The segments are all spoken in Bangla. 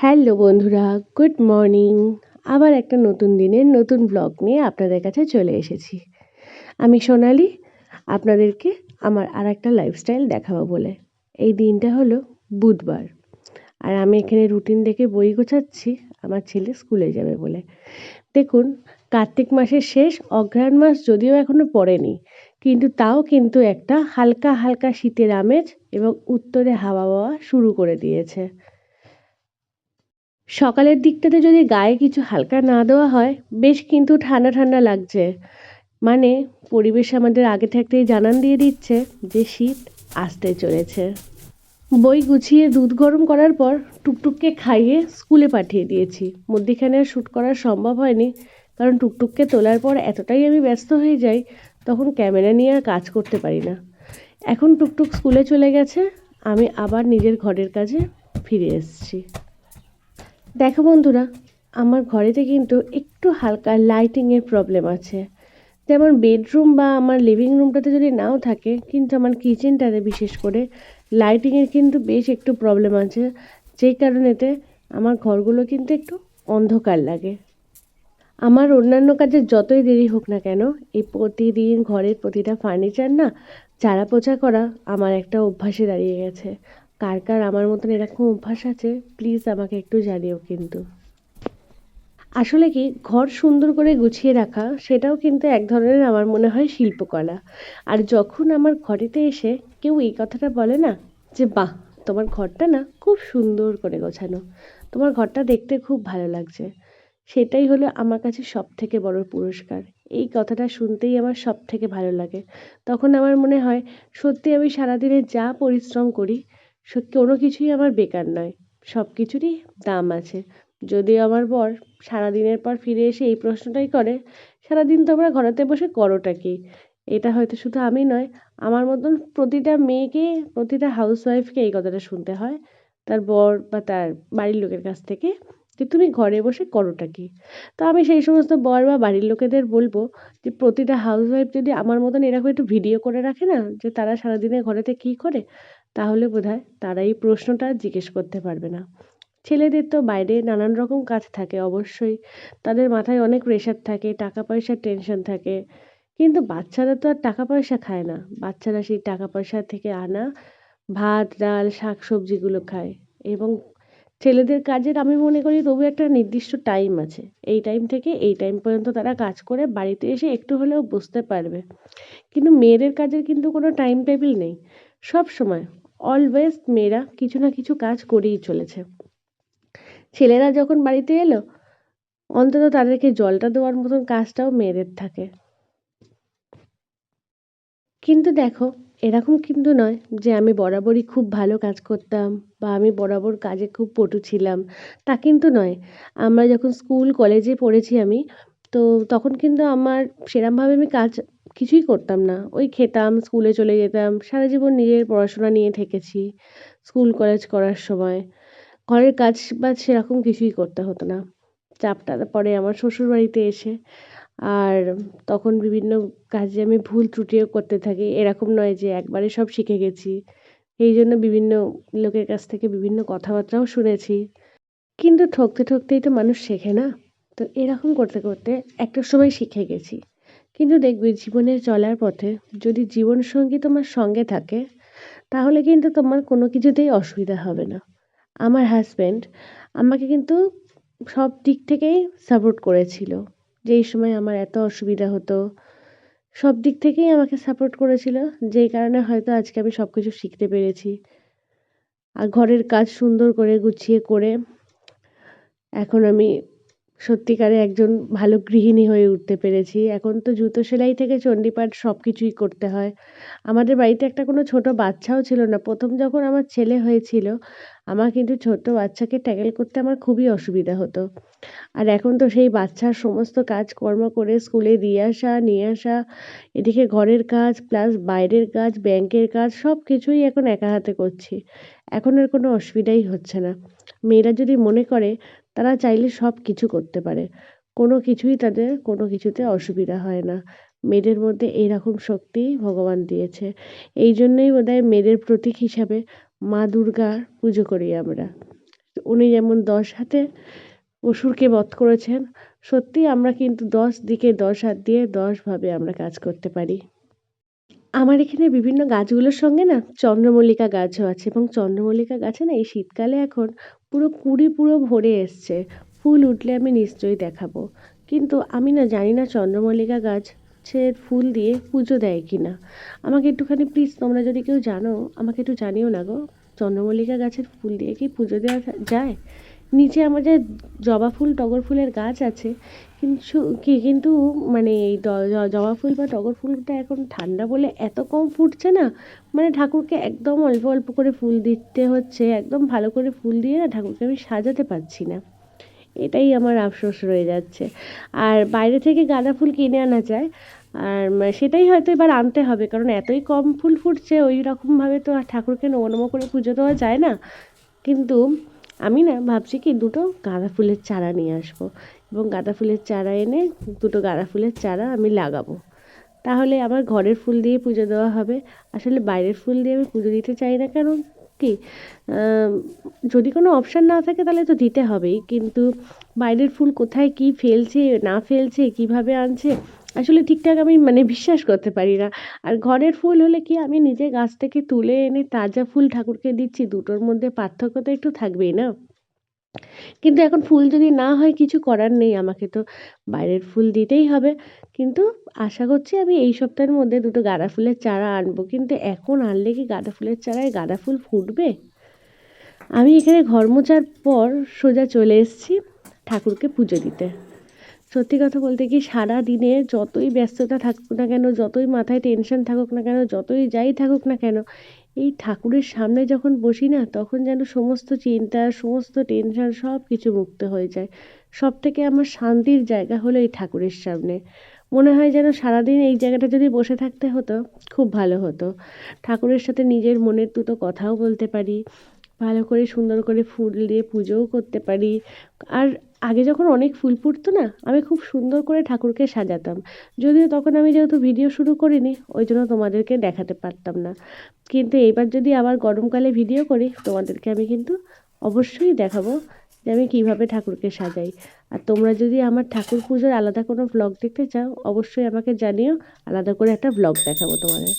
হ্যালো বন্ধুরা, গুড মর্নিং। আবার একটা নতুন দিনের নতুন ব্লগ নিয়ে আপনাদের কাছে চলে এসেছি। আমি সোনালি, আপনাদেরকে আমার আরেকটা লাইফস্টাইল দেখাবো বলে। এই দিনটা হলো বুধবার, আর আমি এখানে রুটিন দেখে বই গোছাচ্ছি আমার ছেলে স্কুলে যাবে বলে। দেখুন, কার্তিক মাসের শেষ, অঘ্রাণ মাস যদিও এখনো পড়েনি, কিন্তু তাও কিন্তু একটা হালকা হালকা শীতের আমেজ এবং উত্তরে হাওয়া বাওয়া শুরু করে দিয়েছে। সকালের দিকটাতে যদি গায়ে কিছু হালকা না দেওয়া হয়, বেশ কিন্তু ঠান্ডা ঠান্ডা লাগছে। মানে পরিবেশ আমাদের আগে থাকতেই জানান দিয়ে দিচ্ছে যে শীত আসতে চলেছে। বই গুছিয়ে দুধ গরম করার পর টুকটুককে খাইয়ে স্কুলে পাঠিয়ে দিয়েছি। মধ্যিখানে আর শ্যুট করা সম্ভব হয়নি, কারণ টুকটুককে তোলার পর এতটাই আমি ব্যস্ত হয়ে যাই, তখন ক্যামেরা নিয়ে আর কাজ করতে পারি না। এখন টুকটুক স্কুলে চলে গেছে, আমি আবার নিজের ঘরের কাজে ফিরে এসেছি। দেখো বন্ধুরা, আমার ঘরেতে কিন্তু একটু হালকা লাইটিংয়ের প্রবলেম আছে। যেমন বেডরুম বা আমার লিভিং রুমটাতে যদি নাও থাকে, কিন্তু আমার কিচেনটাতে বিশেষ করে লাইটিংয়ের কিন্তু বেশ একটু প্রবলেম আছে, যেই কারণেতে আমার ঘরগুলো কিন্তু একটু অন্ধকার লাগে। আমার অন্যান্য কাজে যতই দেরি হোক না কেন, এই প্রতিদিন ঘরের প্রতিটা ফার্নিচার না ঝাড়া পোছা করা আমার একটা অভ্যাসে দাঁড়িয়ে গেছে। কার কার আমার মতন এরকম অভ্যাস আছে, প্লিজ আমাকে একটু জানিও কিন্তু। আসলে কি, ঘর সুন্দর করে গুছিয়ে রাখা সেটাও কিন্তু এক ধরনের আমার মনে হয় শিল্পকলা। আর যখন আমার ঘরেতে এসে কেউ এই কথাটা বলে না যে বাহ, তোমার ঘরটা না খুব সুন্দর করে গোছানো, তোমার ঘরটা দেখতে খুব ভালো লাগছে, সেটাই হলো আমার কাছে সব থেকে বড় পুরস্কার। এই কথাটা শুনতেই আমার সব থেকে ভালো লাগে। তখন আমার মনে হয় সত্যি আমি সারাদিনে যা পরিশ্রম করি, কোনো কিছুই আমার বেকার নয়, সব কিছুরই দাম আছে। যদিও আমার বর সারাদিনের পর ফিরে এসে এই প্রশ্নটাই করে, সারাদিন তোমরা ঘরেতে বসে করোটা কি? এটা হয়তো শুধু আমি নয়, আমার মতন প্রতিটা মেয়েকে, প্রতিটা হাউসওয়াইফকে এই কথাটা শুনতে হয় তার বর বা তার বাড়ির লোকের কাছ থেকে, যে তুমি ঘরে বসে করোটা কি? তো আমি সেই সমস্ত বর বা বাড়ির লোকেদের বলবো যে প্রতিটা হাউসওয়াইফ যদি আমার মতন এরকম একটু ভিডিও করে রাখে না যে তারা সারাদিনে ঘরেতে কী করে, তাহলে বোধহয় তারা এই প্রশ্নটা আর জিজ্ঞেস করতে পারবে না। ছেলেদের তো বাইরে নানান রকম কাজ থাকে অবশ্যই, তাদের মাথায় অনেক প্রেশার থাকে, টাকা পয়সার টেনশন থাকে, কিন্তু বাচ্চারা তো আর টাকা পয়সা খায় না। বাচ্চারা সেই টাকা পয়সা থেকে আনা ভাত ডাল শাক সবজিগুলো খায়। এবং ছেলেদের কাজের আমি মনে করি তবু একটা নির্দিষ্ট টাইম আছে, এই টাইম থেকে এই টাইম পর্যন্ত তারা কাজ করে বাড়িতে এসে একটু হলেও বসতে পারবে। কিন্তু মেয়েদের কাজের কিন্তু কোনো টাইম টেবিল নেই। সব সময় অলওয়েজ মেয়েরা কিছু না কিছু কাজ করেই চলেছে। ছেলেরা যখন বাড়িতে এলো, অন্তত তাদেরকে জলটা দেওয়ার মতন কাজটাও মেয়েদের থাকে। কিন্তু দেখো, এরকম কিন্তু নয় যে আমি বরাবরই খুব ভালো কাজ করতাম বা আমি বরাবর কাজে খুব পটু ছিলাম, তা কিন্তু নয়। আমরা যখন স্কুল কলেজে পড়েছি আমি, তো তখন কিন্তু আমার সেরমভাবে আমি কাজ কিছুই করতাম না। ওই খেতাম, স্কুলে চলে যেতাম, সারা জীবন নিজের পড়াশোনা নিয়ে থেকেছি। স্কুল কলেজ করার সময় ঘরের কাজ বাজ সেরকম কিছুই করতে হতো না। চাপটা পড়ে আমার শ্বশুরবাড়িতে এসে। আর তখন বিভিন্ন কাজে আমি ভুল ত্রুটিও করতে থাকি। এরকম নয় যে একবারে সব শিখে গেছি। এই জন্য বিভিন্ন লোকের কাছ থেকে বিভিন্ন কথাবার্তাও শুনেছি। কিন্তু ঠকতে ঠকতেই তো মানুষ শেখে না? তো এরকম করতে করতে একটা সময় শিখে গেছি। কিন্তু দেখবে জীবনের চলার পথে যদি জীবনসঙ্গী তোমার সঙ্গে থাকে, তাহলে কিন্তু তোমার কোনো কিছুতেই অসুবিধা হবে না। আমার হাসব্যান্ড আমাকে কিন্তু সব দিক থেকেই সাপোর্ট করেছিল। যেই সময় আমার এত অসুবিধা হতো, সব দিক থেকেই আমাকে সাপোর্ট করেছিল, যেই কারণে হয়তো আজকে আমি সব কিছু শিখতে পেরেছি। আর ঘরের কাজ সুন্দর করে গুছিয়ে করে এখন আমি সত্যিকারে একজন ভালো গৃহিণী হয়ে উঠতে পেরেছি। এখন তো জুতো সেলাই থেকে চণ্ডীপাঠ সব কিছুই করতে হয়। আমাদের বাড়িতে একটা কোনো ছোট বাচ্চাও ছিল না। ১ম যখন আমার ছেলে হয়েছিল, আমার কিন্তু ছোট্ট বাচ্চাকে ট্যাকেল করতে আমার খুবই অসুবিধা হতো। আর এখন তো সেই বাচ্চার সমস্ত কাজকর্ম করে স্কুলে দিয়ে আসা, নিয়ে আসা, এদিকে ঘরের কাজ প্লাস বাইরের কাজ, ব্যাংকের কাজ সব কিছুই এখন একা হাতে করছি। এখন আর কোনো অসুবিধাই হচ্ছে না। মেয়েরা যদি মনে করে, তারা চাইলে সব কিছু করতে পারে। কোনো কিছুই তাদের কোনো কিছুতে অসুবিধা হয় না। মেয়েদের মধ্যে এইরকম শক্তি ভগবান দিয়েছে। এই জন্যই বোধহয় মেয়েদের প্রতীক হিসাবে মা দুর্গার পুজো করি আমরা। উনি যেমন 10 হাতে অসুরকে বধ করেছেন, সত্যিই আমরা কিন্তু 10 দিকে 10 হাত দিয়ে 10 ভাবে আমরা কাজ করতে পারি। আমার এখানে বিভিন্ন গাছগুলোর সঙ্গে না চন্দ্রমল্লিকা গাছও আছে, এবং চন্দ্রমল্লিকা গাছে না এই শীতকালে এখন পুরো কুঁড়ি পুরো ভরে এসছে। ফুল উঠলে আমি নিশ্চয়ই দেখাবো। কিন্তু আমি না জানি না চন্দ্রমল্লিকা গাছের ফুল দিয়ে পুজো দেয় কি না। আমাকে একটুখানি প্লিজ তোমরা যদি কেউ জানো আমাকে একটু জানিও না গো, চন্দ্রমল্লিকা গাছের ফুল দিয়ে কি পুজো দেওয়া যায়? নিচে আমাদের জবা ফুল টগর ফুলের গাছ আছে, কিন্তু মানে এই জবা ফুল বা টগর ফুলটা এখন ঠান্ডা বলে এত কম ফুটছে না, মানে ঠাকুরকে একদম অল্প অল্প করে ফুল দিতে হচ্ছে, একদম ভালো করে ফুল দিয়ে না ঠাকুরকে আমি সাজাতে পারছি না। এটাই আমার আফসোস রয়ে যাচ্ছে। আর বাইরে থেকে গাঁদা ফুল কিনে আনা যায়, আর সেটাই হয়তো এবার আনতে হবে, কারণ এতই কম ফুল ফুটছে ওই রকমভাবে তো আর ঠাকুরকে নমো নমো করে পুজো দেওয়া যায় না। কিন্তু আমি না ভাবছি কি দুটো গাঁদা ফুলের চারা নিয়ে আসবো, এবং গাঁদা ফুলের চারা এনে দুটো গাঁদা ফুলের চারা আমি লাগাবো। তাহলে আমার ঘরের ফুল দিয়ে পুজো দেওয়া হবে। আসলে বাইরের ফুল দিয়ে আমি পুজো দিতে চাই না, কারণ কি যদি কোনো অপশান না থাকে তাহলে তো দিতে হবেই, কিন্তু বাইরের ফুল কোথায় কী ফেলছে না ফেলছে কীভাবে আনছে আসলে ঠিকঠাক আমি মানে বিশ্বাস করতে পারি না। আর ঘরের ফুল হলে কি আমি নিজে গাছ থেকে তুলে এনে তাজা ফুল ঠাকুরকে দিচ্ছি, দুটোর মধ্যে পার্থক্য তো একটু থাকবেই না। কিন্তু এখন ফুল যদি না হয় কিছু করার নেই, আমাকে তো বাইরের ফুল দিতেই হবে। কিন্তু আশা করছি আমি এই সপ্তাহের মধ্যে দুটো গাঁদা ফুলের চারা আনবো, কিন্তু এখন আনলে কি গাঁদা ফুলের চারায় গাঁদা ফুল ফুটবে? আমি এখানে ঘর মোছার পর সোজা চলে এসেছি ঠাকুরকে পুজো দিতে। সত্যি কথা বলতে কি সারা দিনে যতই ব্যস্ততা থাকুক না কেন, যতই মাথায় টেনশন থাকুক না কেন, যতই যাই থাকুক না কেন, এই ঠাকুরের সামনে যখন বসি না তখন যেন সমস্ত চিন্তা সমস্ত টেনশন সব কিছু মুক্ত হয়ে যায়। সব থেকে আমার শান্তির জায়গা হলো এই ঠাকুরের সামনে। মনে হয় যেন সারাদিন এই জায়গাটা যদি বসে থাকতে হতো খুব ভালো হতো। ঠাকুরের সাথে নিজের মনের দুটো কথাও বলতে পারি, ভালো করে সুন্দর করে ফুল দিয়ে পুজোও করতে পারি। আর আগে যখন অনেক ফুল ফুটতো না আমি খুব সুন্দর করে ঠাকুরকে সাজাতাম, যদিও তখন আমি যেহেতু ভিডিও শুরু করিনি ওই জন্য তোমাদেরকে দেখাতে পারতাম না। কিন্তু এইবার যদি আবার গরমকালে ভিডিও করি তোমাদেরকে আমি কিন্তু অবশ্যই দেখাবো যে আমি কীভাবে ঠাকুরকে সাজাই। আর তোমরা যদি আমার ঠাকুর পুজোর আলাদা কোনো ভ্লগ দেখতে চাও অবশ্যই আমাকে জানিও, আলাদা করে একটা ভ্লগ দেখাবো তোমাদের।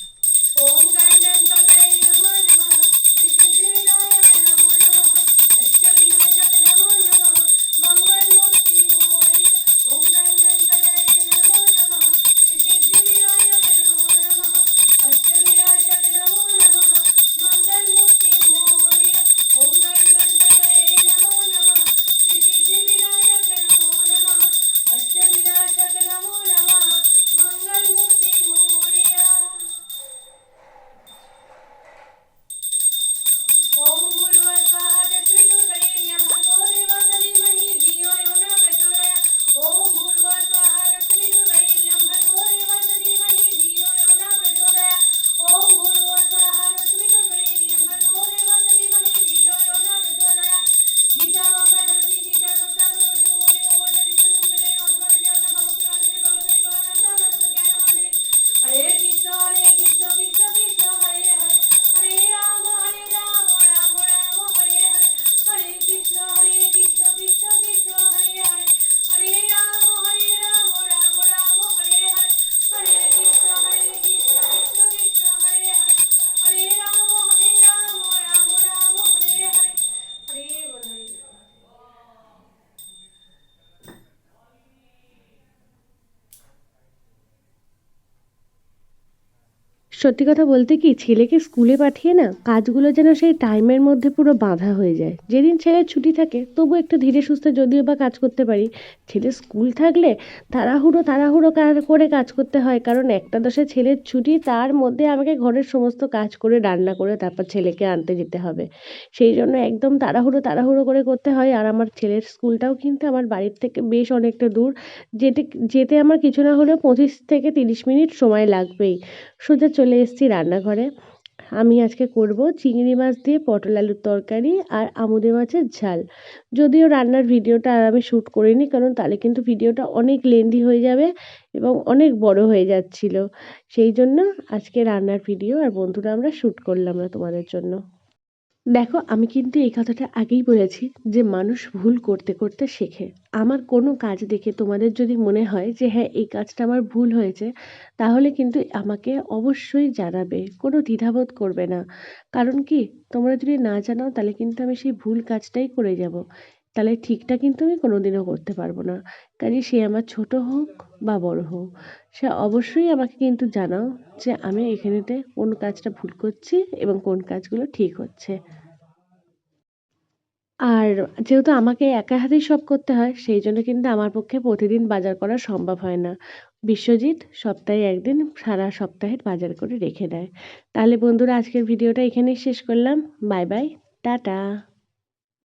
সত্যি কথা বলতে কি ছেলেকে স্কুলে পাঠিয়ে না কাজগুলো যেন সেই টাইমের মধ্যে পুরো বাঁধা হয়ে যায়। যেদিন ছেলের ছুটি থাকে তবু একটু ধীরে সুস্থে যদিও বা কাজ করতে পারি, ছেলের স্কুল থাকলে তাড়াহুড়ো তাড়াহুড়ো করে কাজ করতে হয়, কারণ 1টা 10-এ ছেলের ছুটি, তার মধ্যে আমাকে ঘরের সমস্ত কাজ করে রান্না করে তারপর ছেলেকে আনতে যেতে হবে। সেই জন্য একদম তাড়াহুড়ো তাড়াহুড়ো করে করতে হয়। আর আমার ছেলের স্কুলটাও কিন্তু আমার বাড়ির থেকে বেশ অনেকটা দূর, যেতে যেতে আমার কিছু না হলেও 25 থেকে 30 মিনিট সময় লাগবেই। সোজা চলে এসেছি রান্নাঘরে। আমি আজকে করব চিংড়ি মাছ দিয়ে পটল আলুর তরকারি আর আমুদে মাছের ঝাল। যদিও রান্নার ভিডিওটা আর আমি শ্যুট করিনি, কারণ তাহলে কিন্তু ভিডিওটা অনেক লেন্দি হয়ে যাবে এবং অনেক বড় হয়ে যাচ্ছিল। সেই জন্য আজকে রান্নার ভিডিও আর বন্ধুরা আমরা শ্যুট করলাম না তোমাদের জন্য। দেখো, আমি কিন্তু এই কথাটা আগেই বলেছি যে মানুষ ভুল করতে করতে শেখে। আমার কোনো কাজ দেখে তোমাদের যদি মনে হয় যে হ্যাঁ, এই কাজটা আমার ভুল হয়েছে, তাহলে কিন্তু আমাকে অবশ্যই জানাবে। কোনো দ্বিধাবোধ করবে না। কারণ কি, তোমরা যদি না জানাও তাহলে কিন্তু আমি সেই ভুল কাজটাই করে যাব। তাহলে ঠিকটা কিন্তু আমি কোনোদিনও করতে পারবো না। কাজেই সে আমার ছোট হোক বা বড় হোক, সে অবশ্যই আমাকে কিন্তু জানাও যে আমি এখানেতে কোন কাজটা ভুল করছি এবং কোন কাজগুলো ঠিক হচ্ছে। আর যেহেতু আমাকে একা হাতেই সব করতে হয়, সেইজন্য কিন্তু আমার পক্ষে প্রতিদিন বাজার করা সম্ভব হয় না। বিশ্বজিৎ সপ্তাহে ১ দিন সারা সপ্তাহের বাজার করে রেখে দেয়। তাহলে বন্ধুরা, আজকের ভিডিওটা এখানেই শেষ করলাম। Bye bye, tata.